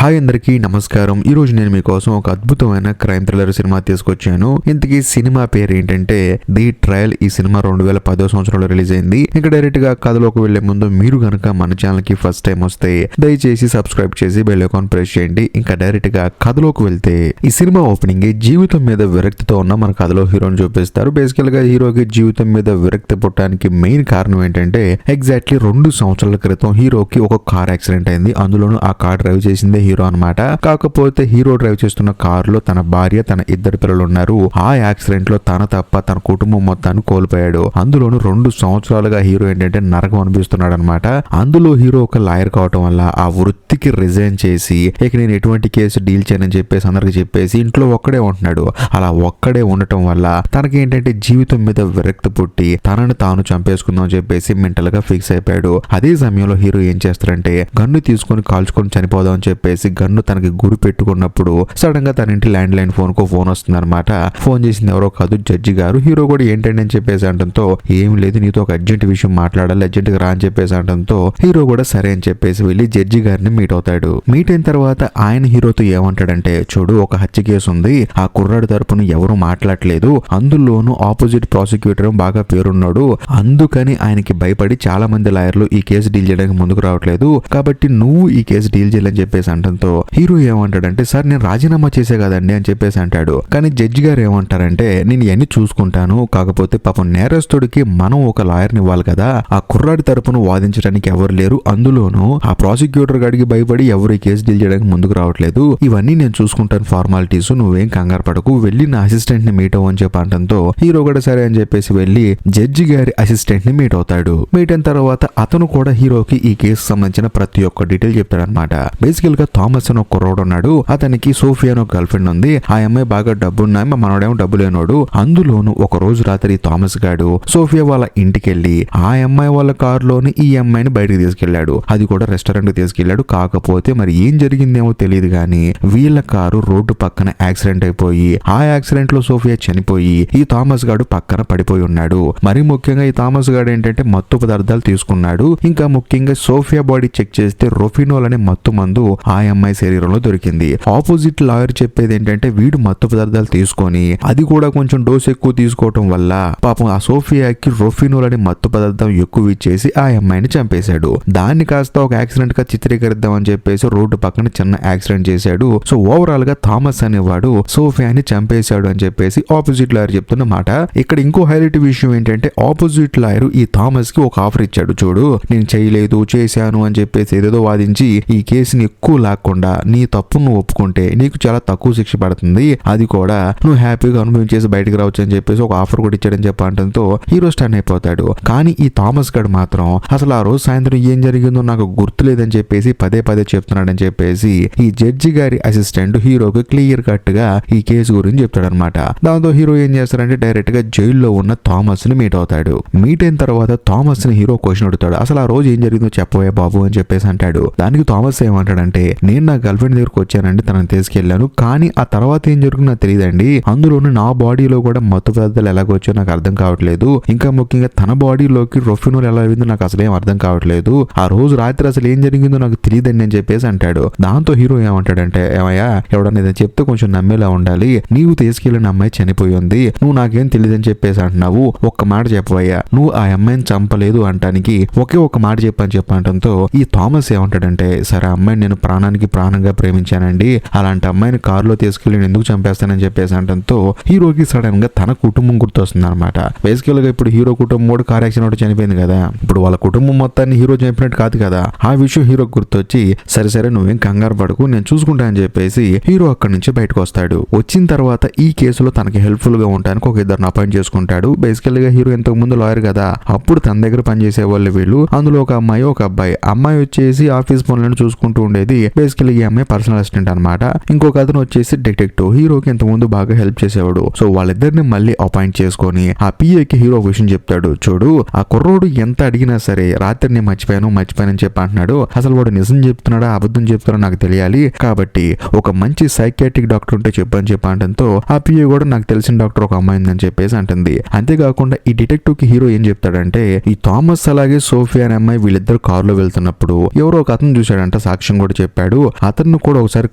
Hi అందరికీ నమస్కారం. ఈ రోజు నేను మీకోసం ఒక అద్భుతమైన క్రైమ్ థ్రిల్లర్ సినిమా తీసుకొచ్చాను. ఇంతకీ సినిమా పేరు ఏంటంటే ది ట్రయల్. ఈ సినిమా 2010 సంవత్సరంలో రిలీజ్ అయింది. ఇంకా డైరెక్ట్ గా కథలోకి వెళ్లే ముందు మీరు గనక మన ఛానల్ కి ఫస్ట్ టైం వస్తే దయచేసి సబ్స్క్రైబ్ చేసి బెల్ ఐకాన్ ప్రెస్ చేయండి. ఇంకా డైరెక్ట్ గా కథలోకి వెళ్తే ఈ సినిమా ఓపెనింగ్ జీవితం మీద విరక్తితో ఉన్న మన కథలో హీరోని చూపిస్తారు. బేసికల్ గా హీరోకి జీవితం మీద విరక్తి పుట్టడానికి మెయిన్ కారణం ఏంటంటే ఎగ్జాక్ట్లీ 2 సంవత్సరాల క్రితం హీరోకి ఒక కార్ యాక్సిడెంట్ అయింది. అందులోనూ ఆ కార్ డ్రైవ్ చేసిందే హీరో అన్నమాట. కాకపోతే హీరో డ్రైవ్ చేస్తున్న కారులో తన భార్య, తన 2 పిల్లలు ఉన్నారు. ఆ యాక్సిడెంట్ లో తన తప్ప తన కుటుంబం మొత్తాన్ని కోల్పోయాడు. అందులోనూ 2 సంవత్సరాలుగా హీరో ఏంటంటే నరకం అనిపిస్తున్నాడు అనమాట. అందులో హీరో ఒక లాయర్ కావటం వల్ల ఆ వృత్తికి రిజైన్ చేసి ఇక నేను ఎటువంటి కేసు డీల్ చేయనని చెప్పేసి అందరికి చెప్పేసి ఇంట్లో ఒక్కడే ఉంటున్నాడు. అలా ఒక్కడే ఉండటం వల్ల తనకి ఏంటంటే జీవితం మీద విరక్తి పుట్టి తనని తాను చంపేసుకుందాం చెప్పేసి మెంటల్ గా ఫిక్స్ అయిపోయాడు. అదే సమయంలో హీరో ఏం చేస్తారంటే గన్ను తీసుకొని కాల్చుకొని చనిపోదాం అని చెప్పేసి గన్ను తనకి గురి పెట్టుకున్నప్పుడు సడన్ గా తన ఇంటి ల్యాండ్ లైన్ ఫోన్ వస్తుంది అనమాట. ఫోన్ చేసింది ఎవరో కాదు, జడ్జి గారు. హీరో కూడా ఏంటండి అని చెప్పేసి అంటంతో ఏం లేదు, నీతో ఒక అర్జెంట్ విషయం మాట్లాడాలి, అర్జెంట్ గా రా అని చెప్పేసి అంటంతో హీరో కూడా సరే అని చెప్పేసి వెళ్ళి జడ్జి గారిని మీట్ అవుతాడు. మీట్ అయిన తర్వాత ఆయన హీరోతో ఏమంటాడంటే, చూడు, ఒక హత్య కేసు ఉంది, ఆ కుర్రాడు తరపున ఎవరు మాట్లాడలేదు, అందులోనూ ఆపోజిట్ ప్రాసిక్యూటర్ బాగా పేరున్నాడు, అందుకని ఆయనకి భయపడి చాలా మంది లాయర్లు ఈ కేసు డీల్ చేయడానికి ముందుకు రావట్లేదు, కాబట్టి నువ్వు ఈ కేసు డీల్ చేయాలని చెప్పేసి అంటంతో హీరో ఏమంటాడంటే, సార్ నేను రాజీనామా చేసే కదండి అని చెప్పేసి అంటాడు. కానీ జడ్జి గారు ఏమంటారంటే, నేను ఇవన్నీ చూసుకుంటాను, కాకపోతే పాపం నేరస్తుడికి మనం ఒక లాయర్ని ఇవ్వాలి కదా, ఆ కుర్రాడి తరపున వాదించడానికి ఎవరు లేరు, అందులోనూ ఆ ప్రాసిక్యూటర్ గాడికి భయపడి ఎవరు ఈ కేసు డీల్ చేయడానికి ముందుకు రావట్లేదు, ఇవన్నీ నేను చూసుకుంటాను ఫార్మాలిటీస్, నువ్వేం కంగారు పడకు, వెళ్ళి నా అసిస్టెంట్ ని మీట్ అవ్వని చెప్పంటంతో హీరో కూడా సరే అని చెప్పేసి వెళ్ళి జడ్జి గారి అసిస్టెంట్ ని మీట్ అవుతాడు. మీట్ అయిన తర్వాత అతను కూడా హీరోకి ఈ కేసు సంబంధించిన ప్రతి ఒక్క డీటెయిల్ చెప్తాడనమాట. బేసికల్ గా థామస్ అని ఒక కుర్రోడు ఉన్నాడు, అతనికి సోఫియా అని ఒక గర్ల్ ఫ్రెండ్ ఉంది. ఆ అమ్మాయి బాగా డబ్బున్నాయి, మా మనోడేమో డబ్బు లేనోడు. అందులోను ఒక రోజు రాత్రి థామస్ గాడు సోఫియా వాళ్ళ ఇంటికెళ్ళి ఆ అమ్మాయి వాళ్ళ కారులోని ఈ అమ్మాయిని బయటకు తీసుకెళ్లాడు. అది కూడా రెస్టారెంట్ కి తీసుకెళ్లాడు. కాకపోతే మరి ఏం జరిగిందేమో తెలియదు గానీ వీళ్ళ కారు రోడ్డు పక్కన యాక్సిడెంట్ అయిపోయి ఆ యాక్సిడెంట్ లో సోఫియా చనిపోయి ఈ థామస్ గాడు పక్కన పడిపోయి ఉన్నాడు. మరి ముఖ్యంగా ఈ థామస్ గాడు ఏంటంటే మత్తు పదార్థాలు తీసుకున్నాడు. ఇంకా ముఖ్యంగా సోఫియా బాడీ చెక్ చేస్తే రొఫినోల్ అనే మత్తు మందు ఆ అమ్మాయి శరీరంలో దొరికింది. ఆపోజిట్ లాయర్ చెప్పేది ఏంటంటే వీడు మత్తు పదార్థాలు తీసుకొని అది కూడా కొంచెం డోస్ ఎక్కువ తీసుకోవటం వల్ల పాపం ఆ సోఫియాకి రొఫినోల్ అనే మత్తు పదార్థం ఎక్కువ ఇచ్చేసి ఆ అమ్మాయిని చంపేశాడు. దాన్ని కాస్త ఒక యాక్సిడెంట్ గా చిత్రీకరిద్దాం అని చెప్పేసి రోడ్డు పక్కన చిన్న యాక్సిడెంట్ చేశాడు. సో ఓవరాల్ గా థామస్ అనేవాడు సోఫియాని చంపేశాడు అని చెప్పేసి ఆపోజిట్ లాయర్ చెప్తున్నమాట. ఇక్కడ ఇంకో హైలైట్ విషయం ఏంటంటే ఆపోజిట్ లాయర్ ఈ థామస్ కి ఒక ఆఫర్ ఇచ్చాడు. చూడు, నేను చేయలేదు చేశాను అని చెప్పేసి ఏదేదో వాదించి ఈ కేసుని ఎక్కువ లాక్కుండా నీ తప్పు నువ్వు ఒప్పుకుంటే నీకు చాలా తక్కువ శిక్ష పడుతుంది, అది కూడా నువ్వు హ్యాపీగా అనుభవించేసి బయటకు రావచ్చు అని చెప్పేసి ఒక ఆఫర్ కూడా ఇచ్చాడని చెప్పడంతో హీరో స్టాండ్ అయిపోతాడు. కానీ ఈ థామస్ గడ్ మాత్రం అసలు ఆ రోజు సాయంత్రం ఏం జరిగిందో నాకు గుర్తులేదని చెప్పేసి పదే చెప్తున్నాడని చెప్పేసి ఈ జడ్జి గారి అసిస్టెంట్ హీరోకి క్లియర్ కట్ గా ఈ కేసు గురించి చెప్తాడనమాట. దాంతో హీరో ఏం చేస్తాడంటే డైరెక్ట్ గా జైల్లో ఉన్న థామస్ ని మీట్ అవుతాడు. మీట్ అయిన తర్వాత థామస్ ని హీరో క్వశ్చన్ అడుగుతాడు, అసలు ఆ రోజు ఏం జరిగిందో చెప్పవే బాబు అని చెప్పేసి అంటాడు. దానికి థామస్ ఏమంటాడంటే, నేను నా గర్ల్ ఫ్రెండ్ దగ్గరకు వచ్చానండి, తనని తీసుకెళ్లాను, కానీ ఆ తర్వాత ఏం జరుగుతుందో నాకు తెలియదండి, అందులోనూ నా బాడీలో కూడా మత్తు పదార్థాలు ఎలాగొచ్చో నాకు అర్థం కావట్లేదు, ఇంకా ముఖ్యంగా తన బాడీలోకి రొఫినోల్ ఎలా వెళ్ళిందో నాకు అసలు ఏం అర్థం కావట్లేదు, ఆ రోజు రాత్రి అసలు ఏం జరిగిందో నాకు తెలియదండి అని చెప్పేసి అంటాడు. దాంతో హీరో ఏమంటాడంటే, ఏమయ్యా ఎవడన్నా ఏదైనా చెప్తే కొంచెం నమ్మేలా ఉండాలి, నీవు తీసుకెళ్లిన అమ్మాయి చనిపోయి ఉంది, నువ్వు నాకేం తెలియదని చెప్పేసి అంటున్నావు, ఒక్క మాట చెప్పవయ్యా, నువ్వు ఆ అమ్మాయిని చంపలేదు అంటానికి ఒకే ఒక మాట చెప్పని చెప్పంటంతో ఈ థామస్ ఏమంటాడంటే, సరే అమ్మాయిని నేను ప్రాణానికి ప్రాణంగా ప్రేమించానండి, అలాంటి అమ్మాయిని కారులో తీసుకెళ్లి నేను ఎందుకు చంపేస్తానని చెప్పేసి అంటంతో హీరోకి సడన్ గా తన కుటుంబం గుర్తొస్తుంది అనమాట. బేసికల్ గా ఇప్పుడు హీరో కుటుంబం కూడా కార్ యాక్సిడెంట్ చనిపోయింది కదా, ఇప్పుడు వాళ్ళ కుటుంబం మొత్తాన్ని హీరో చంపినట్టు కాదు కదా, ఆ విషయం హీరోకి గుర్తొచ్చి సరే నువ్వేం కంగారు పడకు, నేను చూసుకుంటా అని చెప్పేసి హీరో అక్కడి నుంచి బయటకు వస్తాడు. వచ్చిన తర్వాత ఈ కేసులో తనకి హెల్ప్ఫుల్ గా ఉండడానికి ఒక 2 అపాయింట్ చేసుకుంటాడు. బేసికల్ గా హీరో ఇంతకు ముందు లాయర్ కదా, అప్పుడు తన దగ్గర పనిచేసే వాళ్ళు వీళ్ళు, అందులో ఒక అమ్మాయి ఒక అబ్బాయి. అమ్మాయి వచ్చేసి ఆఫీస్ పనులను చూసుకుంటూ ఉండేది, బేసికల్ ఈ అమ్మాయి పర్సనల్ అసిస్టెంట్ అనమాట. ఇంకొక అతను వచ్చేసి డిటెక్టివ్, హీరోకి ఇంత ముందు బాగా హెల్ప్ చేసేవాడు. సో వాళ్ళిద్దరిని మళ్ళీ అపాయింట్ చేసుకొని ఆ పిఏకి హీరో విషయం చెప్తాడు. చూడు, ఆ కుర్రోడు ఎంత అడిగినా సరే రాత్రి నేను మర్చిపోయానని చెప్పి అంటున్నాడు, అసలు వాడు నిజం చెప్తున్నాడా అబద్ధం చెప్తున్నాడో నాకు తెలియాలి, కాబట్టి ఒక మంచి సైకియాట్రిక్ డాక్టర్ ఉంటే చెప్పని చెప్పి అంటంతో ఆ పిఏ కూడా నాకు తెలిసిన డాక్టర్ ఒక అమ్మాయి ఉందని చెప్పేసి అంటుంది. అంతేకాకుండా ఈ డిటెక్టివ్ కి హీరో ఏం చెప్తాడంటే, ఈ థామస్ అలాగే సోఫియా అనే అమ్మాయి వీళ్ళిద్దరు కారులో వెళ్తున్నప్పుడు ఎవరో ఒక అతను చూశాడంట, సాక్ష్యం కూడా చెప్పాడు, ఉంటాడు, అతను కూడా ఒకసారి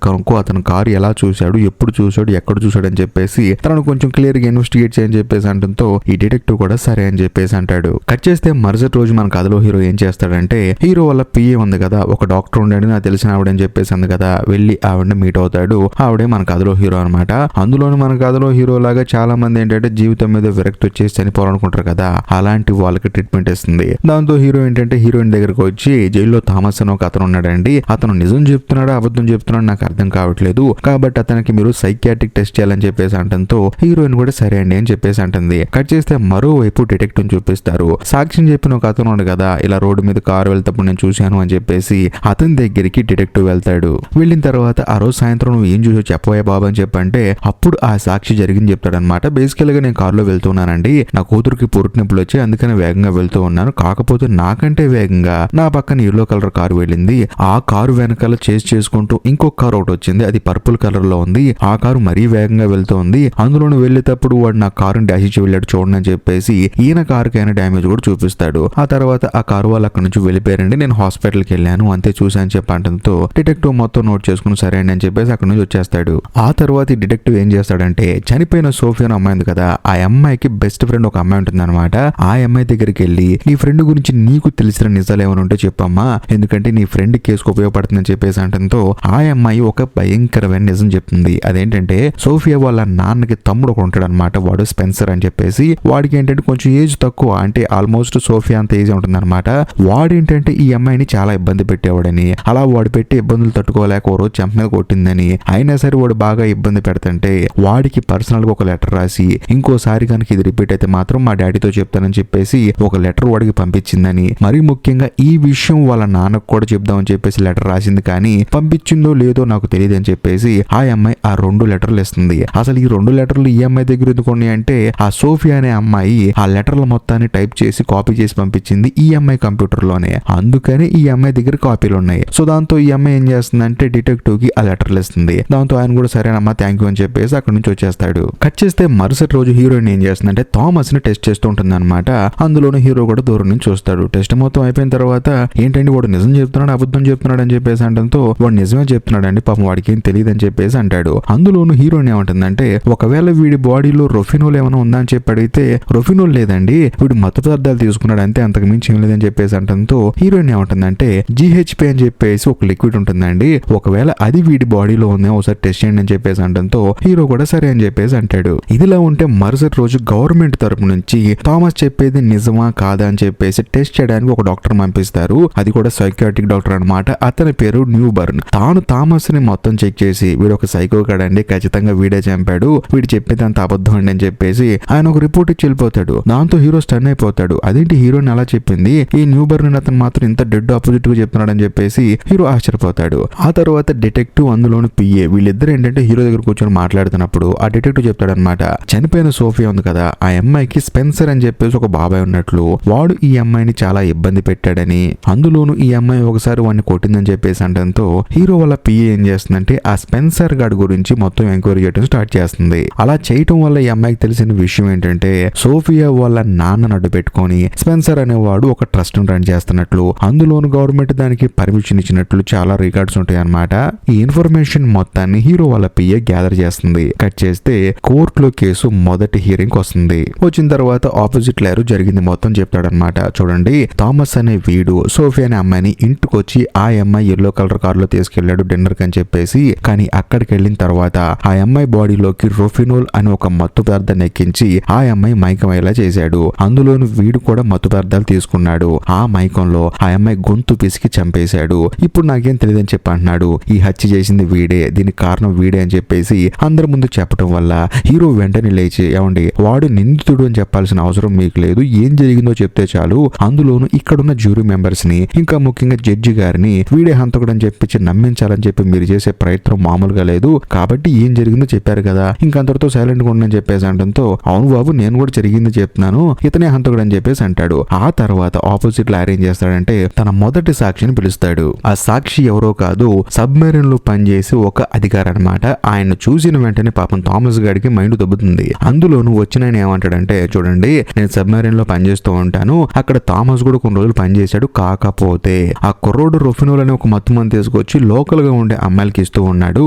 కనుక్కో, అతను కారు ఎలా చూశాడు, ఎప్పుడు చూశాడు, ఎక్కడ చూశాడు అని చెప్పేసి తనను కొంచెం క్లియర్ గా ఇన్వెస్టిగేట్ చేయని చెప్పేసి అంటంతో ఈ డిటెక్టివ్ కూడా సరే అని చెప్పేసి అంటాడు. కట్ చేస్తే మరుసటి రోజు మన కథలో హీరో ఏం చేస్తాడంటే, హీరో వాళ్ళ పిఏ ఉంది కదా, ఒక డాక్టర్ ఉండండి నాకు తెలిసిన ఆవిడని చెప్పేసి అంది కదా, వెళ్ళి ఆవిడని మీట్ అవుతాడు. ఆవిడే మన కథలో హీరో అనమాట. అందులోని మన కథలో హీరో లాగా చాలా మంది ఏంటంటే జీవితం మీద విరక్తి వచ్చేసి చనిపోవాలనుకుంటారు కదా, అలాంటి వాళ్ళకి ట్రీట్మెంట్ ఇస్తుంది. దాంతో హీరో ఏంటంటే హీరోయిన్ దగ్గరకు వచ్చి, జైల్లో థామస్ అని ఒక అతను ఉన్నాడండి, అతను నిజం చెప్తున్నాడా అబద్ధం చెప్తున్నాడు నాకు అర్థం కావట్లేదు, కాబట్టి అతనికి మీరు సైకియాట్రిక్ టెస్ట్ చేయాలని చెప్పేసి అంటంతో హీరోయిన్ కూడా సరే అండి అని చెప్పేసి అంటుంది. కట్ చేస్తే మరోవైపు డిటెక్టివ్ చూపిస్తారు. సాక్ష్యం చెప్పిన ఒక అతను ఉన్నాడు కదా, ఇలా రోడ్డు మీద కారు వెళ్తప్పుడు నేను చూశాను అని చెప్పేసి అతని దగ్గరికి డిటెక్టివ్ వెళ్తాడు. వెళ్ళిన తర్వాత ఆ రోజు సాయంత్రం నువ్వు ఏం చూసో చెప్పబోయే బాబు అని చెప్పంటే అప్పుడు ఆ సాక్షి జరిగింది చెప్తాడనమాట. బేసికల్ గా నేను కారులో వెళ్తున్నానండి, నా కూతురికి పురుటి నొప్పులు వచ్చి అందుకని వేగంగా వెళ్తూ ఉన్నాను, కాకపోతే నాకంటే వేగంగా నా పక్కన ఎల్లో కలర్ కారు వెళ్ళింది, ఆ కారు వెనకాల చేసి చేసుకుంటూ ఇంకొక కారు ఒకటి వచ్చింది, అది పర్పుల్ కలర్ లో ఉంది, ఆ కారు మరీ వేగంగా వెళ్తోంది, అందులోనే వెళ్ళేటప్పుడు వాడు నా కారుని డాష్ ఇచ్చి వెళ్ళాడు చూడండి అని చెప్పేసి ఈయన కారుకి అయిన డ్యామేజ్ కూడా చూపిస్తాడు. ఆ తర్వాత ఆ కారు వాళ్ళు అక్కడ నుంచి వెళ్ళిపోయారండి, నేను హాస్పిటల్కి వెళ్ళాను అంతే చూసాను చెప్పంటంతో డిటెక్టివ్ మొత్తం నోట్ చేసుకుని సరే అండి అని చెప్పేసి అక్కడ నుంచి వచ్చేస్తాడు. ఆ తర్వాత ఈ డిటెక్టివ్ ఏం చేస్తాడంటే, చనిపోయిన సోఫియా అమ్మాయి ఉంది కదా, ఆ అమ్మాయికి బెస్ట్ ఫ్రెండ్ ఒక అమ్మాయి ఉంటుంది అనమాట, ఆ అమ్మాయి దగ్గరికి వెళ్ళి నీ ఫ్రెండ్ గురించి నీకు తెలిసిన నిజాలు ఏమైనా ఉంటే చెప్పమ్మా, ఎందుకంటే నీ ఫ్రెండ్ కేసుకు ఉపయోగపడుతుందని చెప్పేసి అంటంతో ఆ అమ్మాయి ఒక భయంకరమైన నిజం చెప్తుంది. అదేంటంటే సోఫియా వాళ్ళ నాన్నకి తమ్ముడు ఒక ఉంటాడు అనమాట, వాడు స్పెన్సర్ అని చెప్పేసి, వాడికి ఏంటంటే కొంచెం ఏజ్ తక్కువ, అంటే ఆల్మోస్ట్ సోఫియా అంత ఏజ్ ఉంటుంది అనమాట. వాడేంటంటే ఈ అమ్మాయిని చాలా ఇబ్బంది పెట్టేవాడని, అలా వాడు పెట్టి ఇబ్బందులు తట్టుకోలేక ఓ రోజు చెంప మీద కొట్టిందని, అయినా సరే వాడు బాగా ఇబ్బంది పెడుతుంటే వాడికి పర్సనల్ గా ఒక లెటర్ రాసి ఇంకోసారి కనుక ఇది రిపీట్ అయితే మాత్రం మా డాడీతో చెప్తానని చెప్పేసి ఒక లెటర్ వాడికి పంపించిందని, మరి ముఖ్యంగా ఈ విషయం వాళ్ళ నాన్నకు కూడా చెప్దామని చెప్పేసి లెటర్ రాసింది, కానీ పంపించిందో లేదో నాకు తెలియదు అని చెప్పేసి ఆ అమ్మాయి ఆ 2 లెటర్లు ఇస్తుంది. అసలు ఈ 2 లెటర్లు ఈ అమ్మాయి దగ్గర ఎందుకున్నాయి అంటే, ఆ సోఫియా అనే అమ్మాయి ఆ లెటర్ల మొత్తాన్ని టైప్ చేసి కాపీ చేసి పంపించింది ఈ అమ్మాయి కంప్యూటర్ లోనే, అందుకని ఈ అమ్మాయి దగ్గర కాపీలు ఉన్నాయి. సో దాంతో ఈ అమ్మాయి ఏం చేస్తుందంటే డిటెక్టివ్ కి ఆ లెటర్లు ఇస్తుంది. దాంతో ఆయన కూడా సరేనమ్మా థ్యాంక్ యూ అని చెప్పేసి అక్కడ నుంచి వచ్చేస్తాడు. కట్ చేస్తే మరుసటి రోజు హీరోయిన్ ఏం చేస్తుందంటే థామస్ ని టెస్ట్ చేస్తూ ఉంటుంది అనమాట. అందులోనే హీరో కూడా దూరం నుంచి చూస్తాడు. టెస్ట్ మొత్తం అయిపోయిన తర్వాత ఏంటంటే వాడు నిజం చెప్తున్నాడు అబద్ధం చెప్తున్నాడు అని చెప్పేసి అంటంతో వాడు నిజమే చెప్తున్నాడు అండి, పాపం వాడికి ఏం తెలియదు అని చెప్పేసి అంటాడు. అందులోను హీరోయిన్ ఏమంటుందంటే, ఒకవేళ వీడి బాడీలో రొఫినోల్ ఏమైనా ఉందా అని చెప్పి అడిగితే రొఫినోల్ లేదండి, వీడు మత్తు పదార్థాలు తీసుకున్నాడు అంతే, అంతకు మించి ఏం లేదని చెప్పేసి అంటంతో హీరోయిన్ ఏమంటుందంటే GHP అని చెప్పేసి ఒక లిక్విడ్ ఉంటుందండి, ఒకవేళ అది వీడి బాడీలో ఉంది ఒకసారి టెస్ట్ చేయండి అని చెప్పేసి అంటంతో హీరో కూడా సరే అని చెప్పేసి అంటాడు. ఇదిలా ఉంటే మరుసటి రోజు గవర్నమెంట్ తరపు నుంచి థామస్ చెప్పేది నిజమా కాదా అని చెప్పేసి టెస్ట్ చేయడానికి ఒక డాక్టర్ పంపిస్తారు. అది కూడా సైకియాట్రిక్ డాక్టర్ అనమాట. అతని పేరు న్యూబర్న్. తాను థామస్ ని మొత్తం చెక్ చేసి వీడు ఒక సైకో కాడండి, ఖచ్చితంగా వీడే చంపాడు, వీడు చెప్పేది అంత అబద్ధం అండి అని చెప్పేసి ఆయన ఒక రిపోర్ట్ ఇచ్చి వెళ్ళిపోతాడు. దాంతో హీరో స్టన్ అయిపోతాడు. అదేంటి హీరోని అలా చెప్పింది, ఈ న్యూబర్న్ అతను మాత్రం ఇంత డెడ్ ఆపోజిట్ గా చెప్తున్నాడు అని చెప్పేసి హీరో ఆశ్చర్యపోతాడు. ఆ తర్వాత డిటెక్టివ్ అందులోని పిఏ వీళ్ళిద్దరు ఏంటంటే హీరో దగ్గర కూర్చొని మాట్లాడుతున్నప్పుడు ఆ డిటెక్టివ్ చెప్తాడనమాట, చనిపోయిన సోఫియా ఉంది కదా, ఆ అమ్మాయికి స్పెన్సర్ అని చెప్పేసి ఒక బాబాయ్ ఉన్నట్లు, వాడు ఈ అమ్మాయిని చాలా ఇబ్బంది పెట్టాడని, అందులోను ఈ అమ్మాయి ఒకసారి వాడిని కొట్టిందని చెప్పేసి అంటంతో హీరో వాళ్ళ పిఏ ఏం చేస్తుందంటే ఆ స్పెన్సర్ గాడి గురించి మొత్తం ఎంక్వైరీ చేయడం స్టార్ట్ చేస్తుంది. అలా చేయటం వల్ల ఈ అమ్మాయికి తెలిసిన విషయం ఏంటంటే సోఫియా వాళ్ళ నాన్నను అడ్డు పెట్టుకొని స్పెన్సర్ అనేవాడు ఒక ట్రస్ట్ ను రన్ చేస్తున్నట్లు, అందులోను గవర్నమెంట్ దానికి పర్మిషన్ ఇచ్చినట్లు చాలా రికార్డ్స్ ఉంటాయి అన్నమాట. ఈ ఇన్ఫర్మేషన్ మొత్తాన్ని హీరో వాళ్ళ పిఏ గ్యాదర్ చేస్తుంది. కట్ చేస్తే కోర్టులో కేసు మొదటి హియరింగ్ వస్తుంది. వచ్చిన తర్వాత ఆపోజిట్ లేరు జరిగింది మొత్తం చెప్తాడనమాట. చూడండి, థామస్ అనే వీడు సోఫియా అనే అమ్మాయిని ఇంటికి వచ్చి ఆ అమ్మాయి ఎల్లో కలర్ కారులో తీసుకెళ్లాడు డిన్నర్ అని చెప్పేసి, కానీ అక్కడికి వెళ్ళిన తర్వాత ఆ అమ్మాయి బాడీలోకి రొఫినోల్ అని ఒక మత్తు పదార్థాన్ని ఎక్కించి ఆ అమ్మాయి మైకమయ్యేలా చేశాడు. అందులోను వీడు కూడా మత్తు పదార్థాలు తీసుకున్నాడు. ఆ మైకంలో ఆ అమ్మాయి గొంతు పిసికి చంపేశాడు. ఇప్పుడు నాకేం తెలియదని చెప్పి అంటున్నాడు, ఈ హత్య చేసింది వీడే, దీనికి కారణం వీడే అని చెప్పేసి అందరి ముందు చెప్పడం వల్ల హీరో వెంటనే లేచి, ఏమండి వాడు నిందితుడు అని చెప్పాల్సిన అవసరం మీకు లేదు, ఏం జరిగిందో చెప్తే చాలు, అందులోను ఇక్కడున్న జ్యూరీ మెంబర్స్ ని ఇంకా ముఖ్యంగా జడ్జి గారిని వీడే హంతకుడు అని చెప్పి నమ్మించాలని చెప్పి మీరు చేసే ప్రయత్నం మామూలుగా లేదు, కాబట్టి ఏం జరిగిందో చెప్పారు కదా, ఇంకంతటితో సైలెంట్ గా ఉండని చెప్పేసి అంటంతో అవును బాబు నేను కూడా జరిగింది చెప్తున్నాను, ఇతనే హంతకుడు అని చెప్పేసి అంటాడు. ఆ తర్వాత ఆపోజిట్ లో అరేంజ్ చేస్తాడంటే తన మొదటి సాక్షిని పిలుస్తాడు. ఆ సాక్షి ఎవరో కాదు, సబ్మెరీన్ లో పనిచేసి ఒక అధికారి అనమాట. ఆయన చూసిన వెంటనే పాపం థామస్ గారికి మైండ్ దొబ్బుతుంది. అందులోను వచ్చిన ఆయన ఏమంటాడంటే, చూడండి నేను సబ్మెరీన్ లో పనిచేస్తూ ఉంటాను, అక్కడ థామస్ కూడా కొన్ని రోజులు పనిచేశాడు, కాకపోతే ఆ కుర్రోడు రొఫినోల్ అనే ఒక మత్తు మందు తీసుకొచ్చి లోకల్ గా ఉండే అమ్మాయిలకి ఇస్తూ ఉన్నాడు.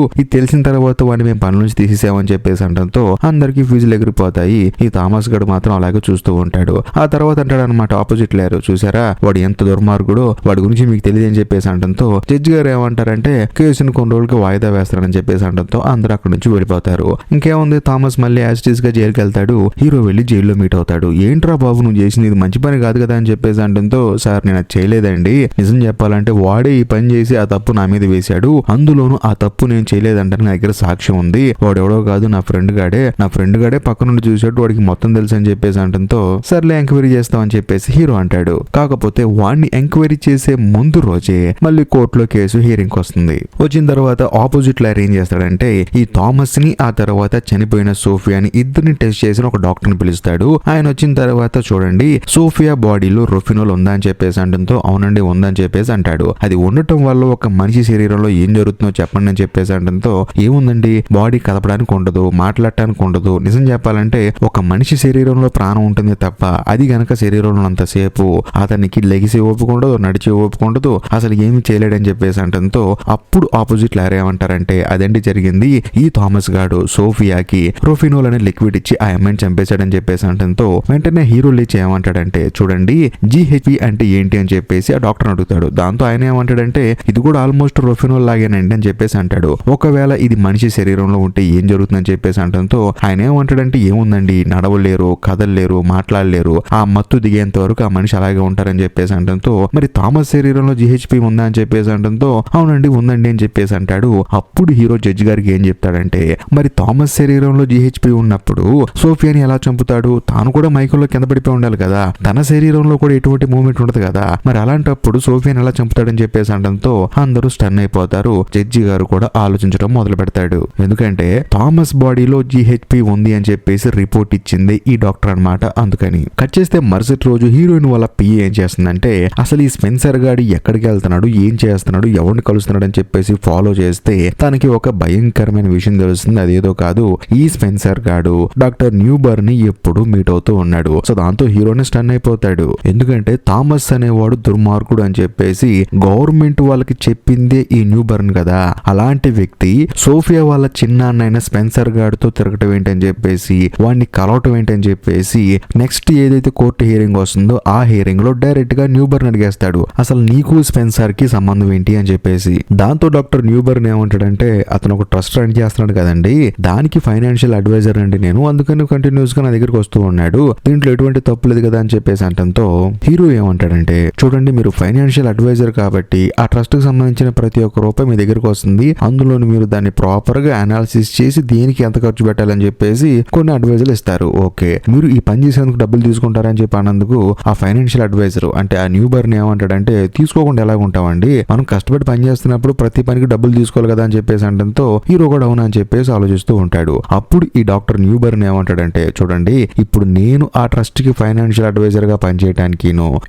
ఇది తెలిసిన తర్వాత వాడిని మేము పని నుంచి తీసేసామని చెప్పేసి అనడంతో అందరికి ఫీజులు ఎగిరిపోతాయి. ఈ థామస్ గడు మాత్రం అలాగే చూస్తూ ఉంటాడు. ఆ తర్వాత అంటాడు అనమాట ఆపోజిట్ లేరు, చూసారా వాడు ఎంత దుర్మార్గుడో, వాడి గురించి మీకు తెలియదు అని చెప్పేసి అనడంతో జడ్జి గారు ఏమంటారంటే కేసును కొన్ని రోజులకి వాయిదా వేస్తారని చెప్పేసి అనడంతో అందరూ అక్కడ నుంచి వెళ్ళిపోతారు. ఇంకేముంది, థామస్ మళ్ళీ యాజిటీస్ గా జైలుకి వెళ్తాడు. హీరో వెళ్లి జైల్లో మీట్ అవుతాడు. ఏంట్రా బాబు నువ్వు చేసింది ఇది మంచి పని కాదు కదా అని చెప్పేసి అనడంతో సార్ నేను అది చేయలేదండి, నిజం చెప్పాలంటే వాడే ఈ పని చేసి ఆ తప్పు నా మీద వేశాడు, అందులోనూ ఆ తప్పు నేను చేయలేదంటే నా దగ్గర సాక్ష్యం ఉంది, వాడు ఎవడో కాదు నా ఫ్రెండ్ గాడే పక్క నుండి చూసాడు, వాడికి మొత్తం తెలుసు అని చెప్పేసి అనడంతో సర్లే ఎంక్వైరీ చేస్తామని చెప్పేసి హీరో అంటాడు. కాకపోతే వాడిని ఎంక్వైరీ చేసే ముందు రోజే మళ్ళీ కోర్టులో కేసు హియరింగ్ వస్తుంది. వచ్చిన తర్వాత ఆపోజిట్ లాయర్ ఏం చేస్తాడంటే ఈ థామస్ ని ఆ తర్వాత చనిపోయిన సోఫియాని ఇద్దరిని టెస్ట్ చేసిన ఒక డాక్టర్ ని పిలుస్తాడు. ఆయన వచ్చిన తర్వాత చూడండి సోఫియా బాడీలో రొఫినోల్ ఉందా అని చెప్పేసి అనడంతో అవునండి ఉందని చెప్పేసి అంటాడు. అది ఉండటం వల్ల ఒక మనిషి శరీరంలో ఏం జరుగుతుందో చెప్పండి అని చెప్పేసి అనడంతో ఏముందండి బాడీ కదపడానికి ఉండదు, మాట్లాడటానికి ఉండదు, నిజం చెప్పాలంటే ఒక మనిషి శరీరంలో ప్రాణం ఉంటుంది తప్ప అది గనక శరీరంలో అంతసేపు అతనికి లెగిసి ఓపుకుండదు, నడిచి ఓపుకుండదు, అసలు ఏమి చేయలేడని చెప్పేసి అంటంతో అప్పుడు ఆపోజిట్ లాయర్ ఏమంటారంటే అదండి జరిగింది, ఈ థామస్ గాడు సోఫియాకి రొఫినోల్ అనే లిక్విడ్ ఇచ్చి ఆ అమ్మాయిని చంపేశాడని చెప్పేసి అంటంతో వెంటనే హీరో లేచి ఏమంటాడంటే చూడండి GHB అంటే ఏంటి అని చెప్పేసి ఆ డాక్టర్ అడుగుతాడు. దాంతో ఆయన ఏమంటాడంటే ఇది కూడా ఆల్మోస్ట్ రొఫినోల్ లాగేనండి అని చెప్పేసి అంటాడు. ఒకవేళ ఇది మనిషి శరీరంలో ఉంటే ఏం జరుగుతుందని చెప్పేసి అంటంతో ఆయన ఏమంటాడంటే ఏముందండి నడవలేరు, కదలలేరు, మాట్లాడలేరు, ఆ మత్తు దిగేంత వరకు ఆ మనిషి అలాగే ఉంటారని చెప్పేసి అంటంతో మరి థామస్ శరీరంలో GHB ఉందా అని చెప్పేసి అంటంతో అవునండి ఉందండి అని చెప్పేసి అంటాడు. అప్పుడు హీరో జడ్జి గారికి ఏం చెప్తాడంటే మరి థామస్ శరీరంలో GHB ఉన్నప్పుడు సోఫియాని ఎలా చంపుతాడు, తాను కూడా మైకుల్లో కింద పడిపోయి ఉండాలి కదా, తన శరీరంలో కూడా ఎటువంటి మూవ్మెంట్ ఉండదు కదా, మరి అలాంటప్పుడు సోఫియాని ఎలా చంపుతాడని చెప్పేసి అనడంతో అందరూ స్టన్ అయిపోతారు. జడ్జి గారు కూడా ఆలోచించడం మొదలు పెడతాడు. ఎందుకంటే థామస్ బాడీలో GHB ఉంది అని చెప్పేసి రిపోర్ట్ ఇచ్చింది ఈ డాక్టర్ అన్నమాట. అందుకని కట్ చేస్తే మరుసటి రోజు హీరోయిన్ వాళ్ళ పిఏ ఏం చేస్తుందంటే అసలు ఈ స్పెన్సర్ గాడి ఎక్కడికి వెళ్తున్నాడు, ఏం చేస్తున్నాడు, ఎవరిని కలుస్తున్నాడు అని చెప్పేసి ఫాలో చేస్తే తనకి ఒక భయంకరమైన విషయం తెలుస్తుంది. అదేదో కాదు, ఈ స్పెన్సర్ గాడు డాక్టర్ న్యూబర్న్ ని ఎప్పుడు మీట్ అవుతూ ఉన్నాడు. సో దాంతో హీరోని స్టన్ అయిపోతాడు. ఎందుకంటే థామస్ అనేవాడు దుర్మార్గుడు అని చెప్పేసి గవర్నమెంట్ వాళ్ళకి చెప్పిందే ఈ న్యూబర్న్ కదా, అలాంటి వ్యక్తి సోఫియా వాళ్ళ చిన్నాన్నైన స్పెన్సర్ గాడితో తిరగటం ఏంటని చెప్పేసి వాడిని కలవటం ఏంటని చెప్పేసి నెక్స్ట్ ఏదైతే కోర్టు హియరింగ్ వస్తుందో ఆ హియరింగ్ లో డైరెక్ట్ గా న్యూబర్న్ అడిగేస్తాడు అసలు నీకు స్పెన్సర్ కి సంబంధం ఏంటి అని చెప్పేసి. దాంతో డాక్టర్ న్యూబర్న్ ఏమంటాడంటే అతను ఒక ట్రస్ట్ రన్ చేస్తున్నాడు కదండి, దానికి ఫైనాన్షియల్ అడ్వైజర్ అండి నేను, అందుకని కంటిన్యూస్ గా నా దగ్గరికి వస్తూ ఉన్నాడు, దీంట్లో ఎటువంటి తప్పు లేదు కదా అని చెప్పేసి అంటంతో హీరో ఏమంటాడంటే చూడండి మీరు ఫైనాన్షియల్ అడ్వైజర్ కాబట్టి ఆ ట్రస్ట్ కి సంబంధించిన ప్రతి ఒక్క రూపాయి మీ దగ్గరికి వస్తుంది, అందులో మీరు దాన్ని ప్రాపర్ గా అనాలిసిస్ చేసి దేనికి ఎంత ఖర్చు పెట్టాలని చెప్పేసి కొన్ని అడ్వైజర్లు ఇస్తారు. ఓకే మీరు ఈ పని చేసేందుకు డబ్బులు తీసుకుంటారని చెప్పి అన్నందుకు ఆ ఫైనాన్షియల్ అడ్వైజర్ అంటే ఆ న్యూబర్న్ ఏమంటాడంటే తీసుకోకుండా ఎలా ఉంటామండి, మనం కష్టపడి పని చేస్తున్నప్పుడు ప్రతి పనికి డబ్బులు తీసుకోవాలి కదా అని చెప్పేసి అంటంతో హీరో కూడా అవునా అని చెప్పేసి ఆలోచిస్తూ ఉంటాడు. అప్పుడు ఈ డాక్టర్ న్యూబర్న్ ఏమంటాడంటే చూడండి ఇప్పుడు నేను ఆ ట్రస్ట్ కి ఫైనాన్షియల్ అడ్వైజర్ గా పనిచేయడానికి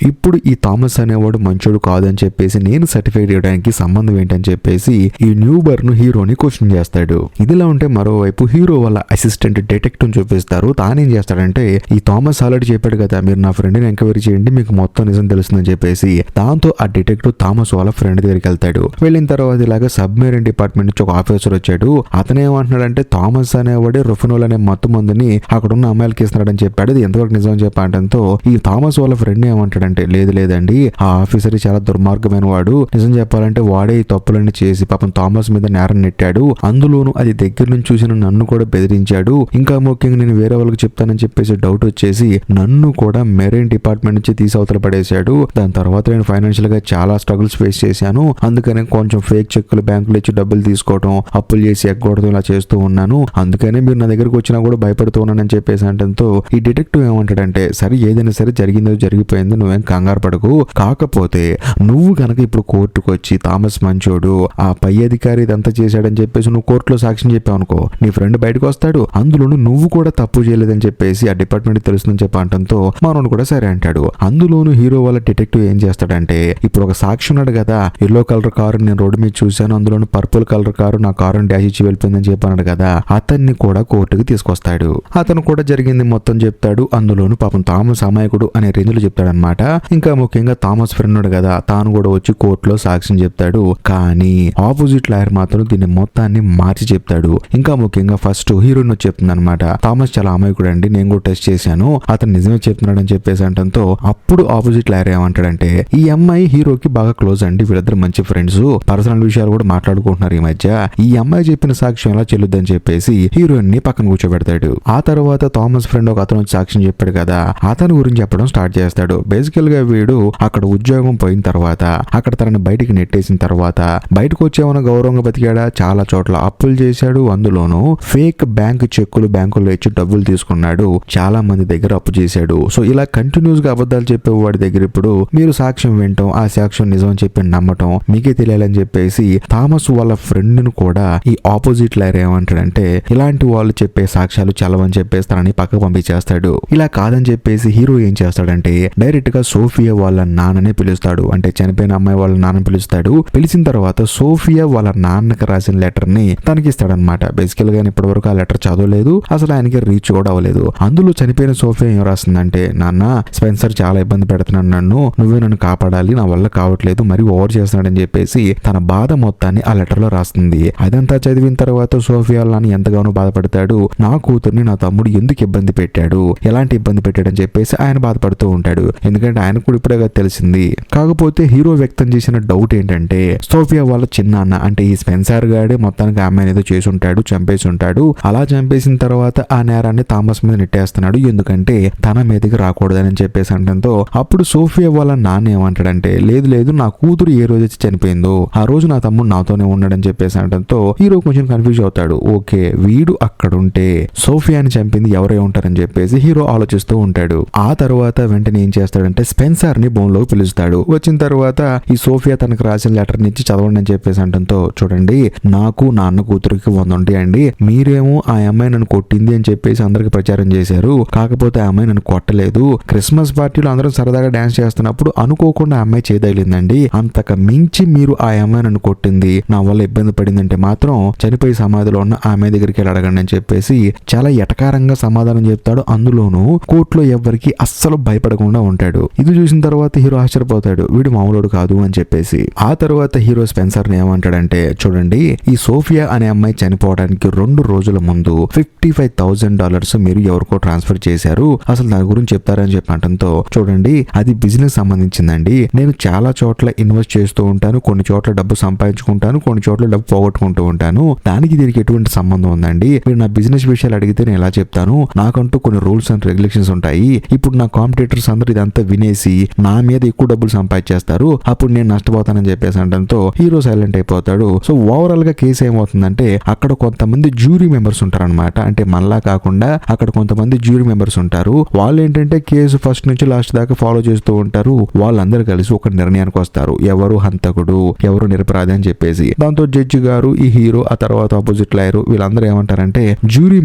ఇప్పుడు ఈ థామస్ అనేవాడు మంచోడు కాదని చెప్పేసి నేను సర్టిఫైడ్ ఇవ్వడానికి సంబంధం ఏంటని చెప్పేసి ఈ న్యూబర్న్ హీరోని క్వశ్చన్ చేస్తాడు. ఇదిలా ఉంటే మరోవైపు హీరో వాళ్ళ అసిస్టెంట్ డిటెక్టివ్ చూపిస్తారు. తానేం చేస్తాడంటే ఈ థామస్ ఆల్రెడీ చెప్పాడు కదా మీరు నా ఫ్రెండ్ ని ఎంక్వైరీ చేయండి మీకు మొత్తం నిజం తెలుస్తుందని చెప్పేసి, దాంతో ఆ డిటెక్టివ్ థామస్ వాళ్ళ ఫ్రెండ్ దగ్గరికి వెళ్తాడు. వెళ్ళిన తర్వాత ఇలాగా సబ్మెరీన్ డిపార్ట్మెంట్ నుంచి ఒక ఆఫీసర్ వచ్చాడు. అతను ఏమంటున్నాడంటే థామస్ అనేవాడే రొఫినోల్ అనే మత్తు మందుని అక్కడ ఉన్న అమ్మాయిలకి ఇస్తున్నాడని చెప్పాడు, ఇది ఎంతవరకు నిజం అని చెప్పడంతో ఈ థామస్ వాళ్ళ ఫ్రెండ్ ఏమంటాడంటే లేదండి ఆ ఆఫీసర్ చాలా దుర్మార్గమైన వాడు, నిజం చెప్పాలంటే వాడే ఈ తప్పులన్నీ చేసి పాపం థామస్ మీద నేరం నెట్టాడు, అందులోనూ అది దగ్గర నుంచి చూసిన నన్ను కూడా బెదిరించాడు, ఇంకా ముఖ్యంగా నేను వేరే వాళ్ళకి చెప్తానని చెప్పేసి డౌట్ వచ్చేసి నన్ను కూడా మెరైన్ డిపార్ట్మెంట్ నుంచి తీసి అవతల పడేశాడు, దాని తర్వాత నేను ఫైనాన్షియల్ గా చాలా స్ట్రగుల్స్ ఫేస్ చేశాను, అందుకనే కొంచెం ఫేక్ చెక్కులు బ్యాంకులు ఇచ్చి డబ్బులు తీసుకోవడం అప్పులు చేసి ఎగ్గొడడం ఇలా చేస్తూ ఉన్నాను, అందుకనే మీరు నా దగ్గరకు వచ్చినా కూడా భయపడుతూ ఉన్నానని చెప్పేసి అంటంతో ఈ డిటెక్టివ్ ఏమంటాడంటే సరే ఏదైనా సరే జరిగిందో జరిగిపోయింది నువ్వేం కంగారు పడకు, కాకపోతే నువ్వు కనుక ఇప్పుడు కోర్టుకు వచ్చి థామస్ మంచోడు ఆ పై అధికారి ఇదంతా చేశాడని చెప్పేసి నువ్వు కోర్టులో సాక్ష్యం చెప్పావు అనుకో నీ ఫ్రెండ్ బయటకు వస్తాడు, అందులోనూ నువ్వు కూడా తప్పు చేయలేదని చెప్పేసి ఆ డిపార్ట్మెంట్ తెలుస్తుందని చెప్పి అంటంతో మనోడు కూడా సరే అంటాడు. అందులోనూ హీరో వాళ్ళ డిటెక్టివ్ ఏం చేస్తాడంటే ఇప్పుడు ఒక సాక్షి ఉన్నాడు కదా, ఎల్లో కలర్ కారు నేను రోడ్డు మీద చూశాను, అందులోనూ పర్పుల్ కలర్ కారు నా కారు డాష్ ఇచ్చి వెళ్ళిపోయిందని చెప్పన్నాడు కదా, అతన్ని కూడా కోర్టుకి తీసుకొస్తాడు. అతను కూడా జరిగింది మొత్తం చెప్తాడు. అందులోనూ పాపం థామస్ అమాయకుడు అనే రేంజ్ లో చెప్తాడనమాట. ఇంకా ముఖ్యంగా థామస్ ఫ్రెండ్ ఉన్నాడు కదా తాను కూడా వచ్చి కోర్టులో సాక్ష్యం చెప్తాడు. చెప్తాడు. కానీ ఆపోజిట్ లాయర్ మాత్రం దీన్ని మొత్తాన్ని మార్చి చెప్తాడు. ఇంకా ముఖ్యంగా ఫస్ట్ హీరోయిన్ వచ్చి చెప్తుంది అనమాట, థామస్ చాలా అమాయకుడు అండి, నేను కూడా టెస్ట్ చేశాను, అతను నిజమే చెప్తున్నాడు అని చెప్పేసి అంటంతో అప్పుడు ఆపోజిట్ లాయర్ ఏమంటాడంటే, ఈ అమ్మాయి హీరోకి బాగా క్లోజ్ అండి, వీళ్ళిద్దరు మంచి ఫ్రెండ్స్, పర్సనల్ విషయాలు కూడా మాట్లాడుకుంటున్నారు ఈ మధ్య, ఈ అమ్మాయి చెప్పిన సాక్ష్యం ఎలా చెల్లుద్దని చెప్పేసి హీరోయిన్ ని పక్కన కూర్చోబెడతాడు. ఆ తర్వాత థామస్ ఫ్రెండ్ ఒక అతను సాక్ష్యం చెప్పాడు కదా, అతని గురించి చెప్పడం స్టార్ట్ చేస్తాడు. బేసికల్ గా వీడు అక్కడ ఉద్యోగం పోయిన తర్వాత, అక్కడ తనని బయటికి నెట్టేసిన తర్వాత బయటకు వచ్చేమన్నా గౌరవంగా బతికాడా, చాలా చోట్ల అప్పులు చేశాడు, అందులోనూ ఫేక్ బ్యాంక్ చెక్కులు బ్యాంకుల్లో ఇచ్చి డబ్బులు తీసుకున్నాడు, చాలా మంది దగ్గర అప్పు చేశాడు. సో ఇలా కంటిన్యూస్ గా అబద్ధాలు చెప్పే వాడి దగ్గర ఇప్పుడు మీరు సాక్ష్యం వింటాం, ఆ సాక్ష్యం నిజం అని చెప్పి నమ్మటం మీకే తెలియాలని చెప్పేసి థామస్ వాళ్ళ ఫ్రెండ్ ను కూడా ఈ ఆపోజిట్ లాయర్ ఏమంటాడంటే, ఇలాంటి వాళ్ళు చెప్పే సాక్ష్యాలు చలవని చెప్పేసి తనని పక్కకు పంపించేస్తాడు. ఇలా కాదని చెప్పేసి హీరో ఏం చేస్తాడంటే డైరెక్ట్ గా సోఫియా వాళ్ళ నాన్ననే పిలుస్తాడు, అంటే చనిపోయిన అమ్మాయి వాళ్ళ నాన్న పిలుస్తాడు. పిలిచిన తర్వాత సోఫియా వాళ్ళ నాన్నకి రాసిన లెటర్ ని తనకి ఇస్తాడనమాట. బేసికల్ గా ఇప్పటి వరకు ఆ లెటర్ చదవలేదు, అసలు ఆయనకి రీచ్ కూడా అవ్వలేదు. అందులో చనిపోయిన సోఫియా ఏం రాస్తుందంటే, నాన్న స్పెన్సర్ చాలా ఇబ్బంది పెడుతున్నాడు నన్ను, నువ్వే నన్ను కాపాడాలి, నా వల్ల కావట్లేదు, మరి ఓవర్ చేస్తున్నాడని చెప్పేసి తన బాధ మొత్తాన్ని ఆ లెటర్ లో రాస్తుంది. అదంతా చదివిన తర్వాత సోఫియా నాన్న ఎంతగానో బాధపడతాడు, నా కూతుర్ని నా తమ్ముడు ఎందుకు ఇబ్బంది పెట్టాడు, ఎలాంటి ఇబ్బంది పెట్టాడని చెప్పేసి ఆయన బాధపడుతూ ఉంటాడు. ఎందుకంటే ఆయన కూడా ఇప్పుడే తెలిసింది. కాకపోతే హీరో వ్యక్తం చేసిన డౌట్ ఏంటంటే, సోఫియా వాళ్ళ చిన్నాన్న అంటే ఈ స్పెన్సర్ గాడే మొత్తానికి అమ్మాయిని ఏదో చేసి ఉంటాడు, చంపేసి ఉంటాడు. అలా చంపేసిన తర్వాత ఆ నేరాన్ని థామస్ మీద నెట్టేస్తున్నాడు, ఎందుకంటే తన మీదకి రాకూడదని చెప్పేసి అంటంతో అప్పుడు సోఫియా వాళ్ళ నాన్న ఏమంటాడంటే, లేదు లేదు, నా కూతురు ఏ రోజు వచ్చి చనిపోయిందో ఆ రోజు నా తమ్ముడు నాతోనే ఉన్నాడని చెప్పేసి అంటంతో హీరో కొంచెం కన్ఫ్యూజ్ అవుతాడు. ఓకే, వీడు అక్కడుంటే సోఫియాని చంపింది ఎవరై ఉంటారని చెప్పేసి హీరో ఆలోచిస్తూ ఉంటాడు. ఆ తర్వాత వెంటనే ఏం చేస్తాడంటే స్పెన్సర్ ని బోన్ లోకి పిలుస్తాడు. వచ్చిన తర్వాత ఈ సోఫియా తనకు రాసిన లెటర్ నుంచి చదవండి అని చెప్పేసి అంటంతో, చూడండి, నాకు నాన్న కూతురికి 100 ఉంటాయండి, మీరేమో ఆ అమ్మాయి నన్ను కొట్టింది అని చెప్పేసి అందరికి ప్రచారం చేశారు, కాకపోతే ఆ అమ్మాయి నన్ను కొట్టలేదు, క్రిస్మస్ పార్టీలో అందరూ సరదాగా డాన్స్ చేస్తున్నప్పుడు అనుకోకుండా ఆ అమ్మాయి చేయదగిలిందండి, అంతకు మించి మీరు ఆ అమ్మాయి నన్ను కొట్టింది, నా వల్ల ఇబ్బంది పడిందంటే మాత్రం చనిపోయి సమాధిలో ఉన్న ఆ అమ్మాయి దగ్గరికి వెళ్ళి అడగండి అని చెప్పేసి చాలా ఎటకారంగా సమాధానం చెప్తాడు. అందులోనూ కోర్టులో ఎవ్వరికి అస్సలు భయపడకుండా ఉంటాడు. ఇది చూసిన తర్వాత హీరో ఆశ్చర్యపోతాడు, వీడు మామూలుడు కాదు అని చెప్పేసి. ఆ తర్వాత హీరో స్పెన్సర్ ని ఏమంటాడంటే, చూడండి, ఈ సోఫియా అనే అమ్మాయి చనిపోవడానికి 2 రోజుల ముందు $55,000 మీరు ఎవరికో ట్రాన్స్ఫర్ చేశారు, అసలు దాని గురించి చెప్తారని చెప్పడంతో, చూడండి, అది బిజినెస్ సంబంధించిందండి, నేను చాలా చోట్ల ఇన్వెస్ట్ చేస్తూ ఉంటాను, కొన్ని చోట్ల డబ్బు సంపాదించుకుంటాను, కొన్ని చోట్ల డబ్బు పోగొట్టుకుంటూ ఉంటాను, దానికి దీనికి ఎటువంటి సంబంధం ఉందండి, మీరు నా బిజినెస్ విషయాలు అడిగితే నేను ఎలా చెప్తాను, నాకంటూ కొన్ని రూల్స్ అండ్ రెగ్యులేషన్స్ ఉంటాయి, ఇప్పుడు నా కాంపిటీటర్స్ అందరూ ఇదంతా వినేసి నా మీద ఎక్కువ డబ్బులు సంపాదించేస్తారు, అప్పుడు నేను నష్టపోతానని చెప్పేసి అనడంతో హీరో సైలెంట్ అయిపోతాడు. సో ఓవరాల్ గా కేసు ఏమవుతుందంటే, అక్కడ కొంతమంది జ్యూరీ మెంబర్స్ ఉంటారనమాట, అంటే మనలా కాకుండా అక్కడ కొంతమంది జ్యూరీ మెంబర్స్ ఉంటారు, వాళ్ళు ఏంటంటే కేసు ఫస్ట్ నుంచి లాస్ట్ దాకా ఫాలో చేస్తూ ఉంటారు, వాళ్ళందరూ కలిసి ఒక నిర్ణయానికి వస్తారు, ఎవరు హంతకుడు ఎవరు నిరపరాధి అని చెప్పేసి. దాంతో జడ్జి గారు, ఈ హీరో, ఆ తర్వాత ఆపోజిట్ లాయర్ వీళ్ళందరూ ఏమంటారంటే జ్యూరీ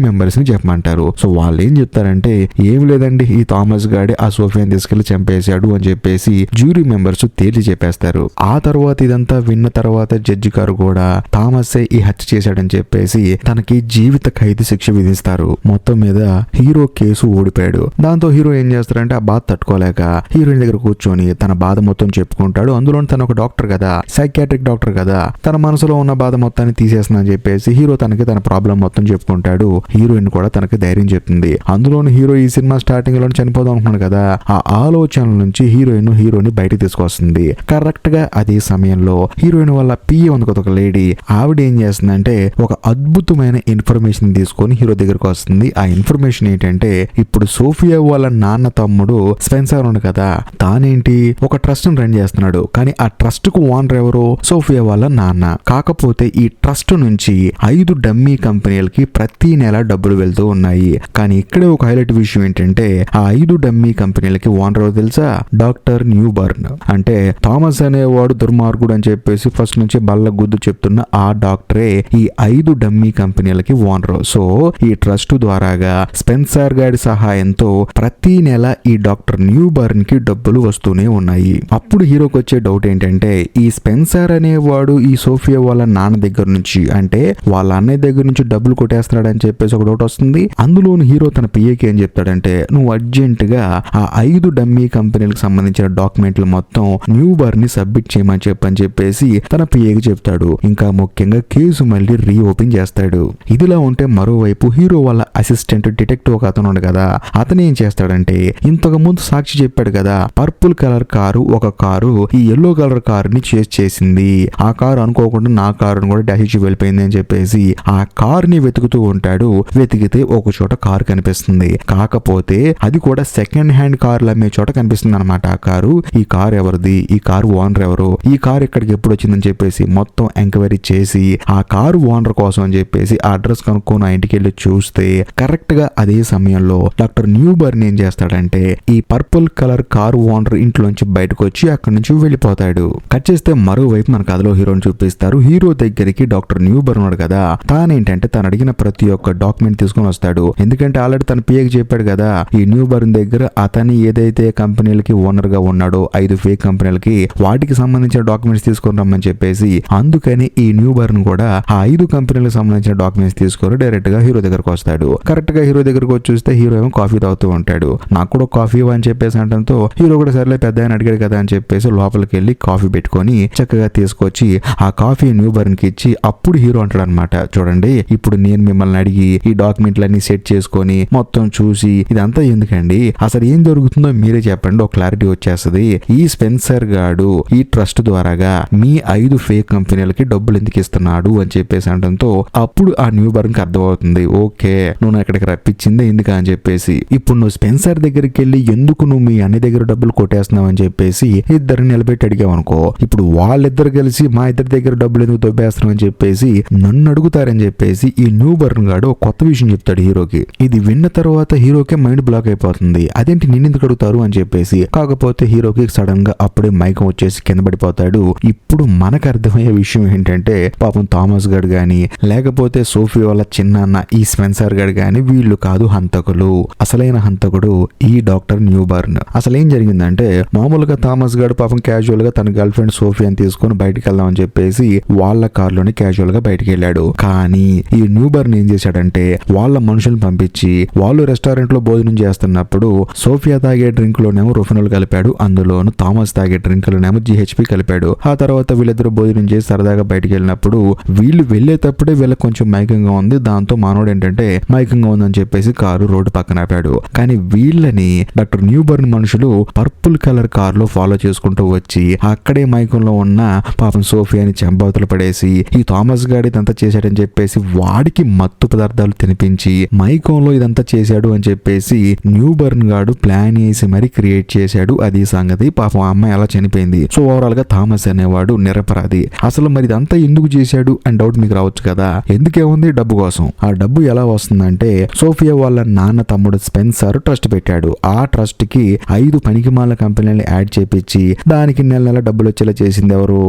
మెంబర్స్ ని చెప్పమంటారు. సో వాళ్ళు ఏం చెప్తారంటే, ఏం లేదండి, ఈ థామస్ గాడే ఆ సోఫియాని తీసుకెళ్లి చంపేశాడు అని చెప్పేసి జ్యూరీ మెంబర్స్ తేల్చి చెప్పేస్తారు. ఆ తర్వాత ఇదంతా విన్న తర్వాత జడ్జి గారు కూడా థామసే ఈ హత్య చేశాడని చెప్పేసి తనకి జీవిత ఖైదు శిక్ష విధిస్తారు. మొత్తం మీద హీరో కేసు ఓడిపోయాడు. దాంతో హీరో ఏం చేస్తారంటే, ఆ బాధ తట్టుకోలేక హీరోయిన్ దగ్గర కూర్చొని తన బాధ మొత్తం చెప్పుకుంటాడు. అందులో తన ఒక డాక్టర్ కదా, సైకియాట్రిక్ డాక్టర్ కదా, తన మనసులో ఉన్న బాధ మొత్తాన్ని తీసేస్తుందని చెప్పేసి హీరో తనకి తన ప్రాబ్లం మొత్తం చెప్పుకుంటాడు. హీరోయిన్ కూడా తనకి ధైర్యం చెప్తుంది. అందులోని హీరో ఈ సినిమా స్టార్టింగ్ లో చనిపోదాం అనుకున్నాడు కదా, ఆ ఆలోచనల నుంచి హీరోని బయటికి తీసుకొస్తుంది. కరెక్ట్ గా అదే సమయంలో హీరోయిన్ వాళ్ళ పిఏ ఉంది కదా, ఒక లేడీ, ఆవిడ ఏం చేస్తుందంటే ఒక అద్భుతమైన ఇన్ఫర్మేషన్ తీసుకొని హీరో దగ్గరకు వస్తుంది. ఆ ఇన్ఫర్మేషన్ ఏంటంటే, ఇప్పుడు సోఫియా వాళ్ళ నాన్న తమ్ముడు స్పెన్సర్ ఉంది కదా, తానేంటి ఒక ట్రస్ట్ ని రన్ చేస్తున్నాడు, కానీ ఆ ట్రస్ట్ కు ఓనర్ ఎవరు, సోఫియా వాళ్ళ నాన్న. కాకపోతే ఈ ట్రస్ట్ నుంచి 5 డమ్మీ కంపెనీలకి ప్రతి నెల డబ్బులు వెళ్తూ ఉన్నాయి. కానీ ఇక్కడే ఒక హైలైట్ విషయం ఏంటంటే, ఆ 5 డమ్మీ కంపెనీలకి ఓనర్ ఎవరు తెలుసా, డాక్టర్ న్యూబర్న్. అంటే థామస్ అనేవాడు దుర్మార్గుడు అని చెప్పేసి ఫస్ట్ నుంచి బల్ల గుద్దు చెప్తున్న ఆ డాక్టరే ఈ 5 డమ్మీ కంపెనీలకి ఓనర్. సో ఈ ట్రస్ట్ ద్వారాగా స్పెన్సర్ గారి సహాయంతో ప్రతి నెల ఈ డాక్టర్ న్యూబర్న్ కి డబ్బులు వస్తూనే ఉన్నాయి. అప్పుడు హీరోకి వచ్చే డౌట్ ఏంటంటే, ఈ స్పెన్సర్ అనేవాడు ఈ సోఫియా వాళ్ళ నాన్న దగ్గర నుంచి, అంటే వాళ్ళ అన్నయ్య దగ్గర నుంచి డబ్బులు కొట్టేస్తున్నాడు అని చెప్పేసి ఒక డౌట్ వస్తుంది. అందులోని హీరో తన పిఏకి ఏం చెప్తాడంటే, నువ్వు అర్జెంట్ గా ఆ 5 డమ్మీ కంపెనీలకు సంబంధించిన డాక్యుమెంట్లు మొత్తం న్యూబర్న్ ని సబ్మిట్ చేయమని చెప్పని చెప్పని చెప్పేసి తన పిఏకి చెప్తాడు. ఇంకా ముఖ్యంగా కేసు మళ్ళీ రీఓపెన్ చేస్తాడు. ఇదిలా ఉంటే మరోవైపు హీరో వాళ్ళ అసిస్టెంట్ డిటెక్టివ్ ఒక అతను కదా, అతను ఏం చేస్తాడంటే ఇంతకు ముందు సాక్షి చెప్పాడు కదా పర్పుల్ కలర్ కారు ఒక కారు ఈ ఎల్లో కలర్ కారుని చేస్ చేసింది, ఆ కారు అనుకోకుండా నా కారుని కూడా డాష్ ఇచ్చి వెళ్ళిపోయింది అని చెప్పేసి ఆ కారుని వెతుకుతూ ఉంటాడు. వెతికితే ఒక చోట కారు కనిపిస్తుంది. కాకపోతే అది కూడా సెకండ్ హ్యాండ్ కార్లు అమ్మే చోట కనిపిస్తుంది అనమాట. ఆ కారు, ఈ కారు ఎవరిది, ఈ కారు ఓనర్ ఎవరు, ఈ కారు ఇక్కడికి ఎప్పుడు వచ్చిందని చెప్పేసి మొత్తం ఎంక్వైరీ చేసి ఆ కారు ఓనర్ కోసం అని చెప్పేసి ఆ అడ్రస్ కనుక్కొని ఆ ఇంటికి వెళ్ళి చూస్తే కరెక్ట్ గా అదే సమయంలో డాక్టర్ న్యూబర్న్ ఏం చేస్తాడంటే ఈ పర్పుల్ కలర్ కారు ఓనర్ ఇంట్లోంచి బయటకు వచ్చి అక్కడి నుంచి వెళ్ళిపోతాడు. కట్ చేస్తే మరోవైపు మన కథలో హీరోని చూపిస్తారు. హీరో దగ్గరికి డాక్టర్ న్యూబర్న్ ఉన్నాడు కదా, తానేంటంటే తను అడిగిన ప్రతి ఒక్క డాక్యుమెంట్ తీసుకొని వస్తాడు. ఎందుకంటే ఆల్రెడీ తన పిఏకి చెప్పాడు కదా ఈ న్యూబర్న్ దగ్గర అతని ఏదైతే కంపెనీలకి ఓనర్ గా ఉన్నాడో 5 ఫేక్ కంపెనీలకి వాటికి సంబంధించిన డాక్యుమెంట్స్ తీసుకొని రమ్మని చెప్పేసి, అందుకని ఈ న్యూబర్న్ కూడా ఆ 5 కంపెనీలకు సంబంధించిన డాక్యుమెంట్స్ తీసుకొని డైరెక్ట్ గా హీరో దగ్గరకు వస్తాడు. కరెక్ట్ గా హీరో దగ్గరకు వచ్చి చూస్తే హీరో ఏమో కాఫీ తాగుతూ ఉంటాడు. నాకు కూడా కాఫీ అని చెప్పేసి అంటంతో హీరో కూడా సర్లే పెద్ద ఆయన అడిగాడు కదా అని చెప్పేసి లోపలికి వెళ్ళి కాఫీ పెట్టుకొని చక్కగా తీసుకొచ్చి ఆ కాఫీ న్యూబర్న్ కి ఇచ్చి అప్పుడు హీరో అంటాడు అనమాట, చూడండి ఇప్పుడు నేను మిమ్మల్ని అడిగి ఈ డాక్యుమెంట్లన్నీ సెట్ చేసుకొని మొత్తం చూసి ఇదంతా ఎందుకండి, అసలు ఏం జరుగుతుందో మీరే చెప్పండి, ఒక క్లారిటీ వచ్చేస్తుంది. ఈ స్పెన్సర్ గాడు ఈ ట్రస్ట్ ద్వారాగా మీ 5 ఫేక్ కంపెనీలకి డబ్బులు ఎందుకు ఇస్తున్నాడు అని చెప్పేసి అంటంతో అప్పుడు ఆ న్యూబర్న్ కి అర్థమవుతుంది, ఓకే నువ్వు ఇక్కడికి రప్పించిందే ఎందుకు అని చెప్పేసి, ఇప్పుడు నువ్వు స్పెన్సర్ దగ్గరికి వెళ్ళి ఎందుకు నువ్వు మీ అన్ని దగ్గర డబ్బులు కొట్టేస్తున్నావు అని చెప్పేసి ఇద్దరిని నిలబెట్టి అడిగావు అనుకో, ఇప్పుడు వాళ్ళిద్దరు కలిసి మా ఇద్దరి దగ్గర డబ్బులు ఎందుకు దొబ్బేస్తున్నావు అని చెప్పేసి నన్ను అడుగుతారని చెప్పేసి ఈ న్యూబర్న్ గాడు కొత్త విషయం చెప్తాడు హీరోకి. ఇది విన్న తర్వాత హీరోకి మైండ్ బ్లాక్ అయిపోతుంది. అదేంటి నిన్నెందుకు అడుగుతారు అని చెప్పేసి. కాకపోతే హీరోకి సడన్ గా అప్పుడే మైకం వచ్చేసి కింద పడిపోతాడు. ఇప్పుడు మనకు అర్థమయ్యే విషయం ఏంటంటే పాపం థామస్ గడ్ గాని లేకపోతే సోఫీ వాళ్ళ చిన్నాన్న ఈ స్పెన్సర్ గడ్ గాని వీళ్ళు కాదు హంతకులు. అసలైన హంతకుడు ఈ డాక్టర్ న్యూబర్న్. అసలు ఏం జరిగిందంటే మామూలుగా థామస్ గడ్ పాపం క్యాజువల్ గా తన గర్ల్ ఫ్రెండ్ సోఫియాని తీసుకొని బయటికి వెళ్దాం అని చెప్పేసి వాళ్ళ కార్లోని క్యాజువల్ గా బయటికి వెళ్ళాడు. కానీ ఈ న్యూబర్న్ ఏం చేశాడంటే వాళ్ళ మనుషులను పంపించి వాళ్ళు రెస్టారెంట్ లో భోజనం చేస్తున్నప్పుడు సోఫియా తాగే డ్రింక్ లోనేమో రొఫినోల్ కలిపాడు, అందులోను థామస్ తాగే డ్రింక్ లోనేమో జిహెచ్పి కలిపాడు. ఆ తర్వాత వీళ్ళిద్దరు భోజనం చేసి సరదాగా బయటికి వెళ్ళినప్పుడు వీళ్ళు వెళ్లేటప్పుడే వీళ్ళకి కొంచెం మైకంగా ఉంది. దాంతో మానవుడు ఏంటంటే మైకంగా ఉందని చెప్పేసి కారు రోడ్డు పక్కన ఆపాడు. కానీ వీళ్ళని డాక్టర్ న్యూబర్న్ మనుషులు పర్పుల్ కలర్ కార్ లో ఫాలో చేసుకుంటూ వచ్చి అక్కడే మైకంలో ఉన్న పాపం సోఫియాని చెంబవతలు పడేసి ఈ థామస్ గాడి ఇదంతా చేశాడని చెప్పేసి వాడికి మత్తు పదార్థాలు తినిపించి మైకంలో ఇదంతా చేశాడు అని చెప్పేసి న్యూబర్న్ గాడు ప్లాన్ వేసి మరి క్రియేట్ చేశాడు. అది సంగతి. పాపం ఆ అమ్మాయి అలా చనిపోయింది. సో ఓవరాల్ గా థామస్ అనేవాడు నిరపరాధి. అసలు మరి ఇదంతా ఎందుకు చేశాడు అని డౌట్ మీకు రావచ్చు కదా. ఎందుకేముంది, డబ్బు కోసం. ఆ డబ్బు ఎలా వస్తుందంటే సోఫియా వాళ్ళ నాన్న తమ్ముడు స్పెన్సర్ ట్రస్ట్ పెట్టాడు. ఆ ట్రస్ట్ కి 5 పనికిమాల కంపెనీలను యాడ్ చేపించి దానికి నెల నెల డబ్బులు వచ్చేలా చేసింది ఎవరు,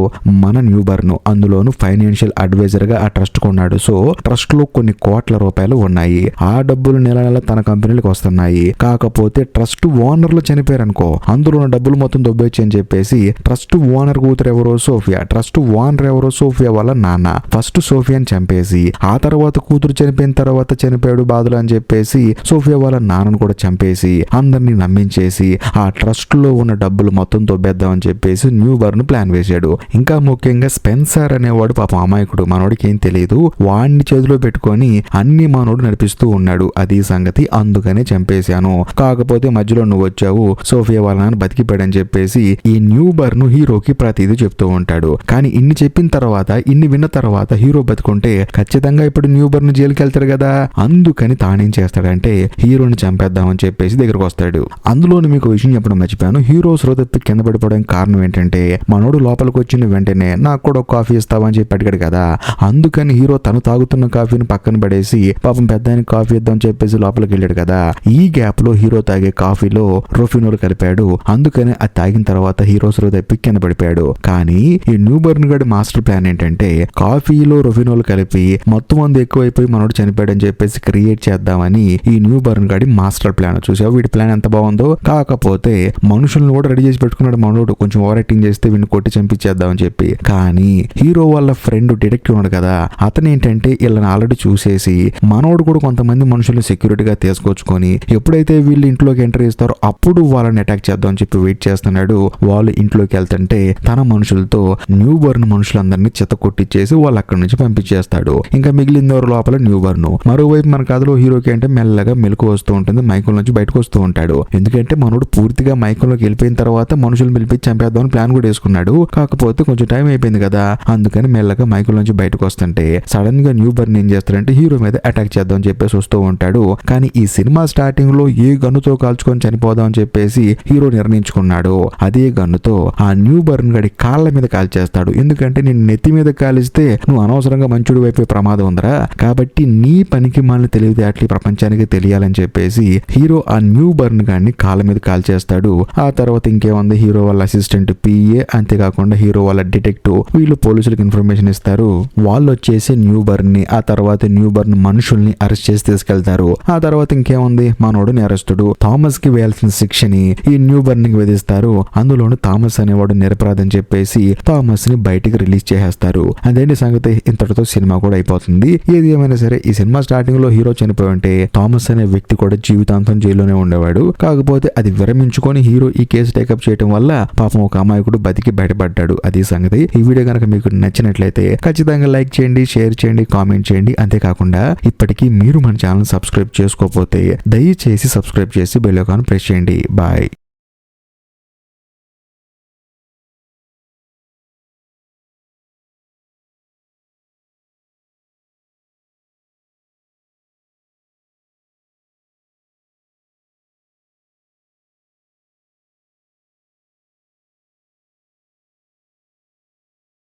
మన న్యూబర్న్. అందులోను ఫైనాన్షియల్ అడ్వైజర్ గా ఆ ట్రస్ట్ కొన్నాడు. సో ట్రస్ట్ లో కొన్ని కోట్ల రూపాయలు ఉన్నాయి. ఆ డబ్బులు నెల నెల తన కంపెనీలకు వస్తున్నాయి. కాకపోతే ట్రస్ట్ ఓనర్లు చనిపోయారు అనుకో, అందులో ఉన్న డబ్బులు మొత్తం దొబ్బేచ్చు అని చెప్పేసి ట్రస్ట్ ఓనర్ కూతురు ఎవరో సోఫియా, ట్రస్ట్ ఓనర్ ఎవరో సోఫియా వాళ్ళ నాన్న. ఫస్ట్ సోఫియాని చంపేసి ఆ తర్వాత కూతురు చనిపోయిన తర్వాత చనిపోయాడు బాధలు అని చెప్పేసి సోఫియా వాళ్ళ నాన్నను కూడా చంపేసి అందరినీ నమ్మించేసి ఆ ట్రస్ట్ లో ఉన్న డబ్బులు మొత్తం దొబ్బేద్దామని చెప్పేసి న్యూబర్న్ ప్లాన్ వేశాడు. ఇంకా ముఖ్యంగా స్పెన్సర్ అనేవాడు పాపం అమాయకుడు, మనోడికి ఏం తెలియదు. వాడిని చేతిలో పెట్టుకొని అన్ని మనోడు నడిపిస్తూ ఉన్నాడు. అది సంగతి. అందుకనే చంపేశాను. కాకపోతే మధ్యలో నువ్వు వచ్చావు, సోఫియా వాళ్ళ నాన్న బతికిపోయాడని చెప్పేసి ఈ న్యూబర్న్ హీరోకి ప్రతిదీ చెప్తూ ఉంటాడు. కానీ ఇన్ని చెప్పిన తర్వాత, ఇన్ని విన్న తర్వాత హీరో బతుకుంటే ఖచ్చితంగా ఇప్పుడు న్యూబర్న్ జైలుకి వెళ్తాడు కదా. అందుకని తానేం చేస్తాడంటే హీరోని చంపేద్దామని చెప్పేసి దగ్గరకు వస్తాడు. అందులోని మీకు విషయం చెప్పడం మర్చిపోయాను. హీరో శ్రోతప్పి కింద పడిపోవడానికి కారణం ఏంటంటే మనోడు లోపలికి వచ్చిన వెంటనే నాకు కూడా ఒక కాఫీ ఇస్తావని చెప్పి అడిగాడు కదా. అందుకని హీరో తను తాగుతున్న కాఫీని పక్కన పడేసి పాపం పెద్ద ఆయనకి కాఫీ ఇద్దామని చెప్పేసి లోపలికి వెళ్ళాడు కదా. ఈ గ్యాప్ లో హీరో తాగే కాఫీలో రొఫినోల్ కలిపాడు. అందుకని అది తాగిన తర్వాత హీరో శ్రోతప్పి కింద పడిపోయాడు. కానీ ఈ న్యూబర్న్ గడి మాస్టర్ ప్లాన్ ఏంటంటే కాఫీలో రొఫినోల్ కలిపి మొత్తం మంది ఎక్కువైపోయి మనోడు చనిపోయాడని చెప్పేసి క్రియేట్ చేద్దామని ఈ న్యూబర్న్ గడి మాస్టర్ ప్లాన్. చూసావు వీడి ప్లాన్ ఎంత బాగుందో. కాకపోతే మనుషులను కూడా రెడీ చేసి పెట్టుకున్నాడు మనోడు, కొంచెం ఓవర్ యాక్టింగ్ చేస్తే వీడిని కొట్టి చంపించేద్దామని చెప్పి. కానీ హీరో వాళ్ళ ఫ్రెండ్ డిటెక్టివ్ ఉన్నాడు కదా, అతను ఏంటంటే వీళ్ళని ఆల్రెడీ చూసేసి మనోడు కూడా కొంతమంది మనుషుల్ని సెక్యూరిటీగా తీసుకొచ్చుకొని ఎప్పుడైతే వీళ్ళు ఇంట్లోకి ఎంటర్ ఇస్తారో అప్పుడు వాళ్ళని అటాక్ చేద్దాం అని చెప్పి వెయిట్ చేస్తున్నాడు. వాళ్ళు ఇంట్లోకి వెళ్తుంటే తన మనుషులతో న్యూ బర్న్ మనుషులందరినీ చెత్త కొట్టించేసి వాళ్ళు అక్కడి నుంచి పంపించేస్తాడు. ఇంకా మిగిలిన ఎవరు లోపల న్యూ బర్న్. మరోవైపు మన కథలో హీరోకి అంటే మెల్లగా మెలకు వస్తూ ఉంటుంది, మైకుల నుంచి బయటకు వస్తూ ఉంటాడు. ఎందుకంటే మనోడు పూర్తిగా మైకంలోకి వెళ్ళిపోయిన తర్వాత మనుషులు పిలిపించి చంపేద్దామని ప్లాన్ కూడా వేసుకున్నాడు. కాకపోతే కొంచెం టైం అయిపోయింది కదా, అందుకని మెల్లగా మైకుల నుంచి బయటకు వస్తుంటే సడన్ గా న్యూ బర్న్ ఏం చేస్తాడంటే హీరో మీద అటాక్ చేద్దాం అని చెప్పేసి వస్తూ ఉంటాడు. కానీ ఈ సినిమా స్టార్టింగ్ లో ఏ గన్నుతో కాల్చుకొని చనిపోదాం అని చెప్పేసి హీరో నిర్ణయించుకున్నాడు. అదే గన్నుతో ఆ న్యూ బర్న్ గడి కాళ్ళ మీద కాల్చేస్తాడు. ఎందుకంటే నేను నెత్తి మీద కాలిస్తే నువ్వు అనవసరంగా మంచుడు వైపు ప్రమాదం ఉందరా, కాబట్టి నీ పనికి మాలిన తెలివితేటలు ప్రపంచానికి తెలియాలని చెప్పేసి హీరో ఆ న్యూ బర్న్ గాడిని కాళ్ళ మీద కాల్చేస్తాడు. ఆ తర్వాత ఇంకేముంది, హీరో వాళ్ళ అసిస్టెంట్ పిఏ, అంతేకాకుండా హీరో వాళ్ళ డిటెక్టివ్ వీళ్ళు పోలీసులకు ఇన్ఫర్మేషన్ ఇస్తారు. వాళ్ళు వచ్చేసి న్యూ బర్న్ ని, ఆ తర్వాత న్యూ బర్న్ మనుషుల్ని అరెస్ట్ చేసి తీసుకెళ్తారు. ఆ తర్వాత ఇంకేముంది, మనోడు నేరస్తుడు థామస్ కి వేయాల్సిన శిక్షని ఈ న్యూ బర్న్ కి విధిస్తారు. అందులోను థామస్ అనేవాడు నిరపరాధని చెప్పేసి థామస్ ని బయటికి రిలీజ్ చేసేస్తారు. అదేంటి సంగతి, ఇంతటితో సినిమా కూడా అయిపోతుంది. ఏది ఏమైనా సరే ఈ సినిమా స్టార్టింగ్ లో హీరో చనిపోయి ఉంటే థామస్ అనే వ్యక్తి కూడా జీవితాంతం జైల్లోనే ఉండేవాడు. కాకపోతే అది విరమించుకొని హీరో ఈ కేసు టేకప్ చేయడం వల్ల పాపం ఒక అమాయకుడు బతికి బయటపడ్డాడు. అది సంగతి. ఈ వీడియో కనుక మీకు నచ్చినట్లయితే ఖచ్చితంగా లైక్ చేయండి, షేర్ చేయండి, కామెంట్ చేయండి. అంతేకాకుండా ఇప్పటికీ మీరు మన ఛానల్ సబ్స్క్రైబ్ చేసుకోకపోతే దయచేసి సబ్స్క్రైబ్ చేసి బెల్ ఐకాన్ ప్రెస్ చేయండి. బాయ్.